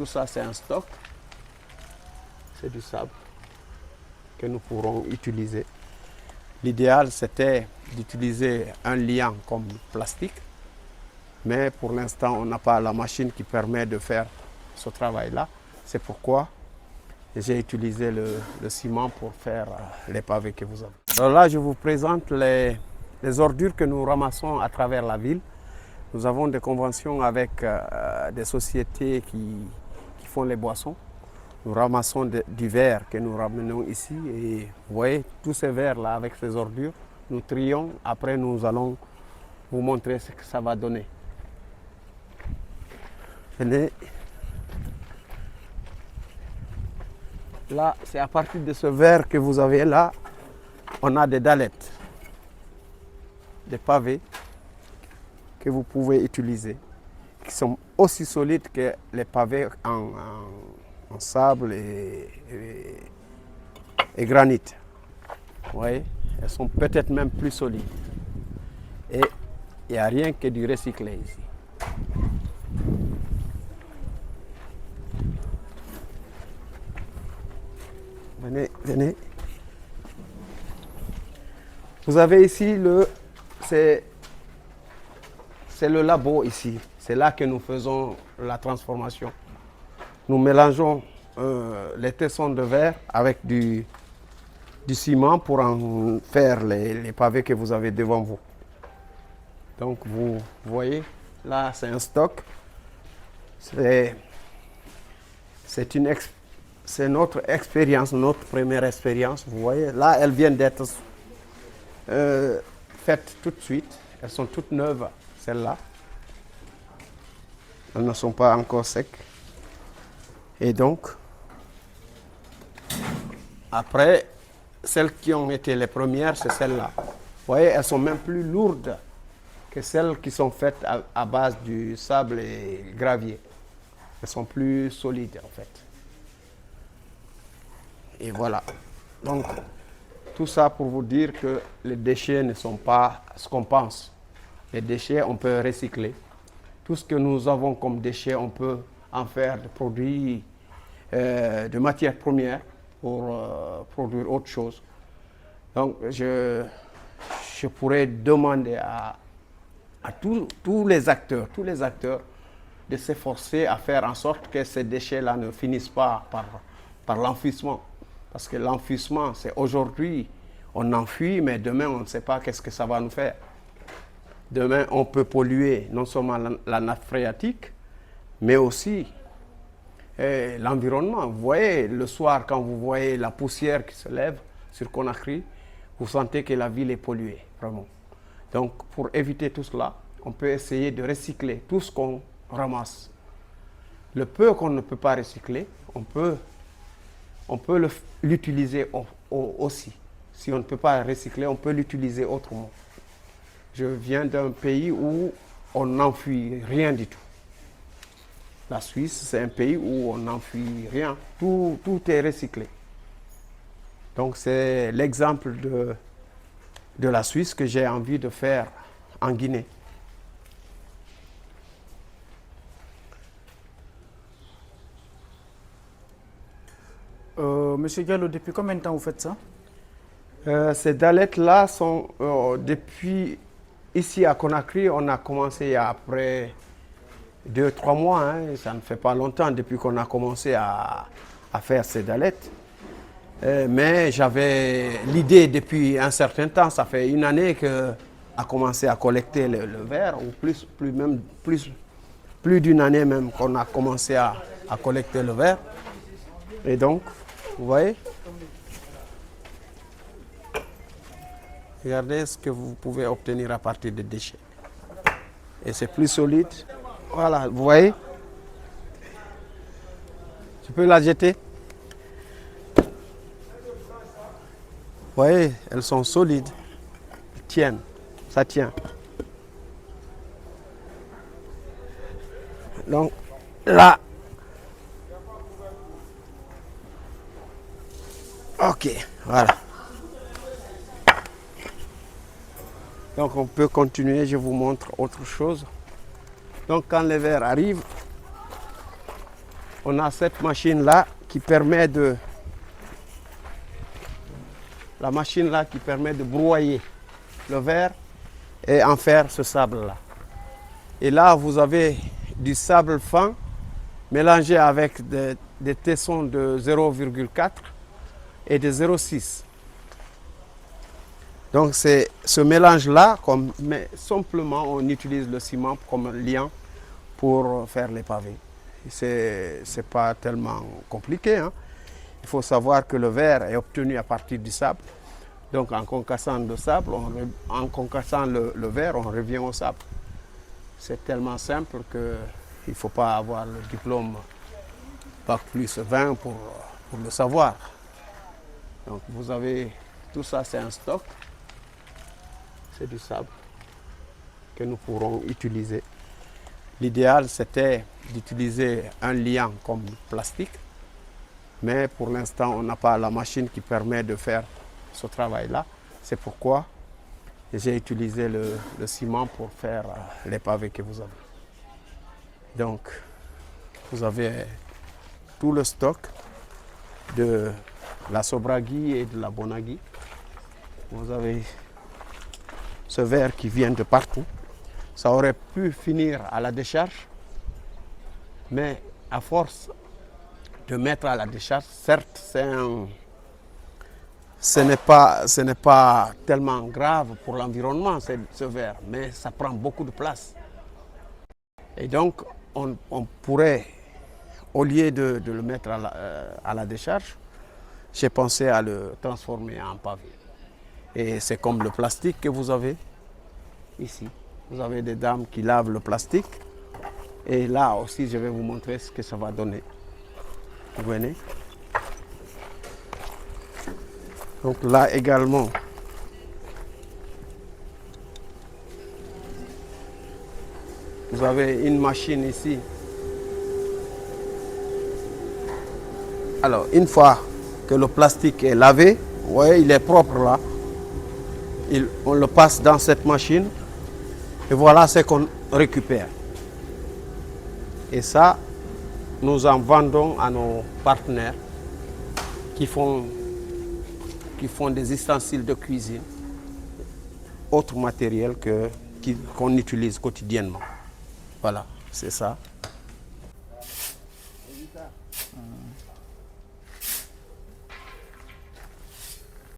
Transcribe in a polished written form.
tout ça c'est un stock. C'est du sable que nous pourrons utiliser. L'idéal c'était d'utiliser un liant comme plastique, mais pour l'instant on n'a pas la machine qui permet de faire ce travail-là. C'est pourquoi j'ai utilisé le ciment pour faire les pavés que vous avez. Alors là je vous présente les ordures que nous ramassons à travers la ville. Nous avons des conventions avec des sociétés qui font les boissons. Nous ramassons du verre que nous ramenons ici et vous voyez tous ces verres-là avec ces ordures, nous trions, après nous allons vous montrer ce que ça va donner. Venez. Là, c'est à partir de ce verre que vous avez là, on a des dalettes, des pavés que vous pouvez utiliser, qui sont aussi solides que les pavés en sable et granit. Vous voyez, elles sont peut-être même plus solides. Et il n'y a rien que du recyclé ici. Venez, venez. Vous avez ici c'est le labo ici. C'est là que nous faisons la transformation. Nous mélangeons les tessons de verre avec du ciment pour en faire les pavés que vous avez devant vous. Donc vous voyez, là c'est un stock. C'est notre expérience, notre première expérience. Vous voyez, là elles viennent d'être faites tout de suite. Elles sont toutes neuves, celles-là. Elles ne sont pas encore secs. Et donc, après, celles qui ont été les premières, c'est celles-là. Vous voyez, elles sont même plus lourdes que celles qui sont faites à base du sable et gravier. Elles sont plus solides en fait. Et voilà. Donc, tout ça pour vous dire que les déchets ne sont pas ce qu'on pense. Les déchets, on peut recycler. Tout ce que nous avons comme déchets, on peut en faire des produits de matières premières pour produire autre chose. Donc, je pourrais demander à tous les acteurs de s'efforcer à faire en sorte que ces déchets-là ne finissent pas par l'enfouissement. Parce que l'enfouissement, c'est aujourd'hui, on enfuit, mais demain, on ne sait pas qu'est-ce que ça va nous faire. Demain, on peut polluer non seulement la nappe phréatique, mais aussi l'environnement. Vous voyez, le soir, quand vous voyez la poussière qui se lève sur Conakry, vous sentez que la ville est polluée, vraiment. Donc, pour éviter tout cela, on peut essayer de recycler tout ce qu'on ramasse. Le peu qu'on ne peut pas recycler, on peut l'utiliser aussi. Si on ne peut pas recycler, on peut l'utiliser autrement. Je viens d'un pays où on n'enfuit rien du tout. La Suisse, c'est un pays où on n'enfuit rien. Tout est recyclé. Donc c'est l'exemple de la Suisse que j'ai envie de faire en Guinée. Monsieur Diallo, depuis combien de temps vous faites ça? Ces dalettes-là sont depuis ici à Conakry, on a commencé après 2-3 mois, hein, ça ne fait pas longtemps depuis qu'on a commencé à faire ces dalettes. Mais j'avais l'idée depuis un certain temps, ça fait une année qu'on a commencé à collecter le verre, ou plus d'une année même qu'on a commencé à collecter le verre. Et donc, vous voyez, regardez ce que vous pouvez obtenir à partir des déchets. Et c'est plus solide. Voilà, vous voyez. Je peux la jeter. Vous voyez, elles sont solides. Elles tiennent. Ça tient. Donc, là. Ok, voilà. Donc on peut continuer, je vous montre autre chose. Donc quand les verres arrivent, on a cette machine-là qui permet de... La machine-là qui permet de broyer le verre et en faire ce sable-là. Et là, vous avez du sable fin mélangé avec des tessons de 0,4 et de 0,6. Donc c'est ce mélange-là, mais simplement on utilise le ciment comme liant pour faire les pavés. C'est pas tellement compliqué, hein. Il faut savoir que le verre est obtenu à partir du sable. Donc en concassant le sable, en concassant le verre, on revient au sable. C'est tellement simple qu'il ne faut pas avoir le diplôme Bac plus 20 pour le savoir. Donc vous avez tout ça, c'est un stock. C'est du sable que nous pourrons utiliser. L'idéal, c'était d'utiliser un liant comme plastique. Mais pour l'instant, on n'a pas la machine qui permet de faire ce travail-là. C'est pourquoi j'ai utilisé le ciment pour faire les pavés que vous avez. Donc, vous avez tout le stock de la Sobragui et de la Bonagui. Vous avez ce verre qui vient de partout. Ça aurait pu finir à la décharge, mais à force de mettre à la décharge, certes, ce n'est pas tellement grave pour l'environnement, ce verre, mais ça prend beaucoup de place. Et donc, on pourrait, au lieu de le mettre à la décharge, j'ai pensé à le transformer en pavé. Et c'est comme le plastique que vous avez ici. Vous avez des dames qui lavent le plastique. Et là aussi, je vais vous montrer ce que ça va donner. Vous venez. Donc là également, vous avez une machine ici. Alors, une fois que le plastique est lavé, vous voyez, il est propre là. On le passe dans cette machine. Et voilà ce qu'on récupère. Et ça, nous en vendons à nos partenaires qui font des ustensiles de cuisine, autre matériel qu'on utilise quotidiennement. Voilà, c'est ça.